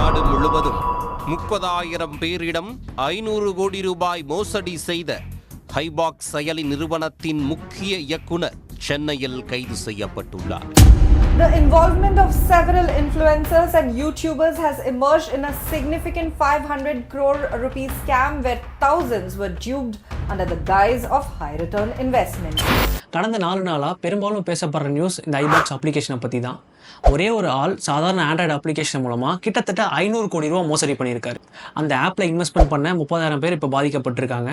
நாடு முழுவதும் 30,000 பேரிடம் 500 கோடி ரூபாய் மோசடி செய்த ஹைபாக்ஸ் செயலி நிறுவனத்தின் முக்கிய இயக்குனர் சென்னையில் கைது செய்யப்பட்டுள்ளார். The involvement of several influencers and YouTubers has emerged in a significant 500 crore rupees scam where thousands were duped under the guise of high return investment. கடந்த 4 நாளாக பெரும்பாலும் பேசப்படுற நியூஸ் இந்த ஐபாக்ஸ் அப்ளிகேஷனை பற்றி தான். ஒரே ஒரு ஆள் சாதாரண ஆண்ட்ராய்டு அப்ளிகேஷன் மூலமாக கிட்டத்தட்ட 500 கோடி ரூபா மோசடி பண்ணியிருக்காரு. அந்த ஆப்பில் இன்வெஸ்ட்மெண்ட் பண்ண 30,000 பேர் இப்போ பாதிக்கப்பட்டிருக்காங்க.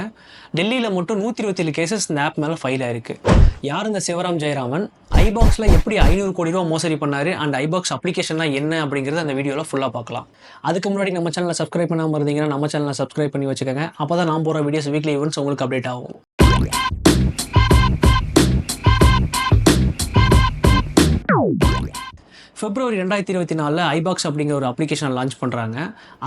டெல்லியில் மட்டும் 127 கேசஸ் இந்த ஆப் மேலே ஃபைல் ஆயிருக்கு. யார் இந்த சிவராம் ஜெயராமன், ஐபாக்ஸில் எப்படி 500 கோடி ரூபா மோசடி பண்ணார், அண்ட் ஐபாக்ஸ் அப்ளிகேஷன்னா என்ன அப்படிங்கிறது அந்த வீடியோவில் ஃபுல்லாக பார்க்கலாம். அதுக்கு முன்னாடி நம்ம சேனலை சப்ஸ்கிரைப் பண்ணாமல் இருந்தீங்கன்னா நம்ம சேனலை சப்ஸ்கிரைப் பண்ணி வச்சுக்கோங்க. அப்போ தான் நான் போகிற வீடியோஸ் வீக்லி ஈவெண்ட்ஸ் உங்களுக்கு அப்டேட் ஆகும். February 2024 ஐபாக்ஸ் அப்படிங்கிற ஒரு அப்ளிகேஷன் லான்ச் பண்ணுறாங்க.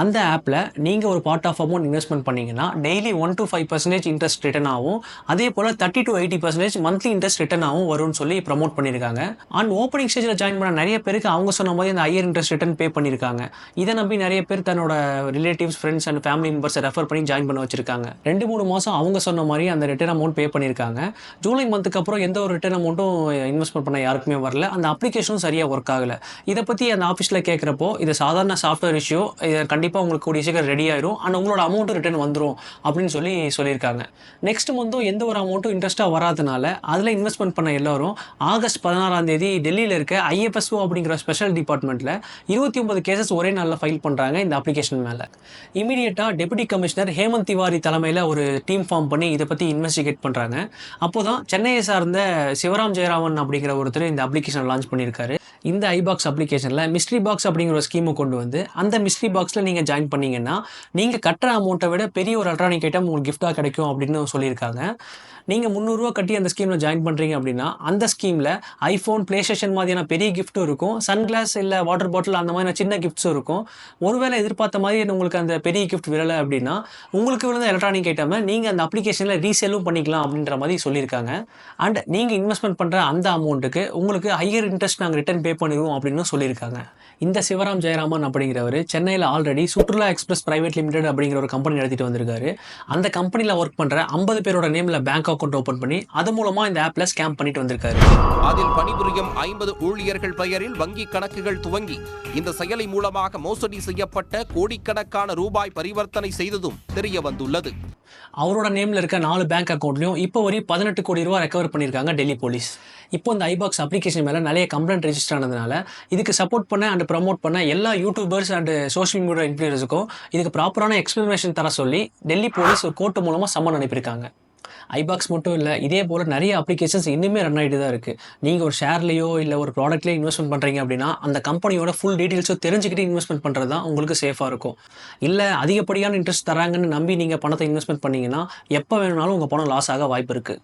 அந்த ஆப்பில் நீங்கள் ஒரு பார்ட் ஆஃப் அமௌண்ட் இன்வெஸ்ட்மெண்ட் பண்ணிங்கன்னா டெய்லி 1 to 5% இன்ட்ரெஸ்ட் ரிட்டர்ன் ஆகும். அதே போல் 30 to 80% மந்த்லி இன்ட்ரெஸ்ட் ரிட்டர்ன் ஆகும் வரும்னு சொல்லி ப்ரமோட் பண்ணியிருக்காங்க. அண்ட் ஓப்பனிங் ஸ்டேஜில் ஜாயின் பண்ண நிறைய பேருக்கு அவங்க சொன்ன மாதிரி அந்த ஹையர் இன்ட்ரெஸ்ட் ரிட்டர்ன் பே பண்ணியிருக்காங்க. இதை நம்பி நிறைய பேர் தன்னோட ரிலேட்டிவ்ஸ், ஃப்ரெண்ட்ஸ் அண்ட் ஃபேமிலி மெம்பர்ஸை ரெஃபர் பண்ணி ஜாயின் பண்ண வச்சிருக்காங்க. 2-3 மாதம் அவங்க சொன்ன மாதிரி அந்த ரிட்டர்ன் அமௌண்ட் பே பண்ணியிருக்காங்க. ஜூலை மந்த்துக்கு அப்புறம் எந்த ஒரு ரிட்டர்ன் அமௌண்ட்டும் இன்வெஸ்ட்மெண்ட் பண்ண யாருக்குமே வரல. அந்த அப்ளிகேஷனும் சரியாக ஒர்க் ஆகலை. இதை பற்றி அந்த ஆஃபீஸில் கேட்குறப்போ இது சாதாரண சாஃப்ட்வேர் இஷ்யூ, இது கண்டிப்பாக உங்களுக்கு கூடிய சீக்கிரம் ரெடி ஆயிரும், அண்ட் உங்களோட அமௌண்ட்டும் ரிட்டர்ன் வந்துடும் அப்படின்னு சொல்லியிருக்காங்க. நெக்ஸ்ட் மந்த்தும் எந்த ஒரு அமௌண்ட்டும் இன்ட்ரெஸ்ட்டாக வராதனால அதில் இன்வெஸ்ட்மெண்ட் பண்ண எல்லோரும் ஆகஸ்ட் 16 டெல்லியில் இருக்க IFSO அப்படிங்கிற ஸ்பெஷல் டிபார்ட்மெண்ட்டில் 29 கேசஸ் ஒரே நாளில் ஃபைல் பண்ணுறாங்க இந்த அப்ளிகேஷன் மேலே. இமீடியட்டாக டெபுட்டி கமிஷனர் ஹேமந்த் திவாரி தலைமையில் ஒரு டீம் ஃபார்ம் பண்ணி இதை பற்றி இன்வெஸ்டிகேட் பண்ணுறாங்க. அப்போ தான் சென்னையை சார்ந்த சிவராம் ஜெயராமன் அப்படிங்கிற ஒருத்தர் இந்த அப்ளிகேஷன் லான்ச் பண்ணியிருக்காரு. இந்த ஐபாக்ஸ் அப்ளிகேஷனில் மிஸ்ட்ரி பாக்ஸ் அப்படிங்கிற ஒரு ஸ்கீமை கொண்டு வந்து அந்த மிஸ்ட்ரி பாக்ஸில் நீங்கள் ஜாயின் பண்ணிங்கன்னா நீங்கள் கட்டுற அமௌண்ட்டை விட பெரிய ஒரு எலக்ட்ரானிக் ஐட்டம் உங்களுக்கு கிஃப்டாக கிடைக்கும் அப்படின்னு சொல்லியிருக்காங்க. நீங்கள் 300 ரூபா கட்டி அந்த ஸ்கீமில் ஜாயின் பண்ணுறீங்க அப்படின்னா அந்த ஸ்கீமில் ஐஃபோன், பிளேஸ்டேஷன் மாதிரியான பெரிய கிஃப்ட்டும் இருக்கும், சன்கிளாஸ் இல்லை வாட்டர் பாட்டில் அந்த மாதிரியான சின்ன கிஃப்ட்ஸும் இருக்கும். ஒருவேளை எதிர்பார்த்த மாதிரி உங்களுக்கு அந்த பெரிய கிஃப்ட் விரலை அப்படின்னா உங்களுக்கு விழுந்த எலக்ட்ரானிக் ஐட்டமை நீங்கள் அந்த அப்ளிகேஷனில் ரீசேலும் பண்ணிக்கலாம் அப்படின்ற மாதிரி சொல்லியிருக்காங்க. அண்ட் நீங்கள் இன்வெஸ்ட்மெண்ட் பண்ணுற அந்த அமௌண்ட்டுக்கு உங்களுக்கு ஹையர் இன்ட்ரெஸ்ட் நாங்கள் ரிட்டர்ன் பே பண்ணிடுவோம் அப்படின்னு சொல்லியிருக்காங்க. இந்த சிவராம் ஜெயராமன் அப்படிங்கிறவர் சென்னையில் ஆல்ரெடி சுற்றுலா எக்ஸ்பிரஸ் பிரைவேட் லிமிடெட் அப்படிங்கிற ஒரு கம்பெனி நடத்திட்டு வந்திருக்காரு. அந்த கம்பெனியில் ஒர்க் பண்ணுற 50 பேரோட நேமில் பேங்க் அக்கௌண்ட் ஓப்பன் பண்ணி அது மூலமாக இந்த ஆப்பில் ஸ்கேம் பண்ணிட்டு வந்திருக்காரு. அதில் பணிபுரியும் 50 ஊழியர்கள் பெயரில் வங்கி கணக்குகள் துவங்கி இந்த செயலி மூலமாக மோசடி செய்யப்பட்ட கோடிக்கணக்கான ரூபாய் பரிவர்த்தனை செய்ததும் தெரிய வந்துள்ளது. அவரோட நேமில் இருக்க 4 பேங்க் அக்கௌண்ட்லையும் இப்போ ஒரு 18 கோடி ரூபா ரெக்கவர் பண்ணியிருக்காங்க டெல்லி போலீஸ். இப்போ இந்த ஐபாக்ஸ் அப்ளிகேஷன் மேலே நிறைய கம்ப்ளைண்ட் ரெஜிஸ்டர் ஆனதுனால இதுக்கு சப்போர்ட் பண்ண அண்ட் ப்ரமோட் பண்ண எல்லா யூடியூபர்ஸ் அண்ட் சோஷியல் மீடியா இன்ஃப்ளூயன்ஸுக்கும் இதுக்கு ப்ராப்பரான எக்ஸ்ப்ளனேஷன் தர சொல்லி டெல்லி போலீஸ் ஒரு கோர்ட்டு மூலமாக சம்மன் அனுப்பியிருக்காங்க. ஐபாக்ஸ் மட்டும் இல்லை, இதே போல் நிறைய அப்ளிகேஷன்ஸ் இன்னுமே ரன் ஆகிட்டு தான் இருக்குது. நீங்கள் ஒரு ஷேர்லையோ இல்லை ஒரு ப்ராடக்ட்லேயோ இன்வெஸ்ட்மெண்ட் பண்ணுறீங்க அப்படின்னா அந்த கம்பெனியோட ஃபுல் டீட்டெயில்ஸோ தெரிஞ்சுக்கிட்டு இன்வெஸ்ட்மெண்ட் பண்ணுறது தான் உங்களுக்கு சேஃபாக இருக்கும். இல்லை அதிகப்படியான இன்ட்ரெஸ்ட் தராங்கன்னு நம்பி நீங்கள் பணத்தை இன்வெஸ்ட்மெண்ட் பண்ணிங்கன்னா எப்போ வேணுனாலும் உங்கள் பணம் லாஸ் ஆக வாய்ப்பு இருக்குது.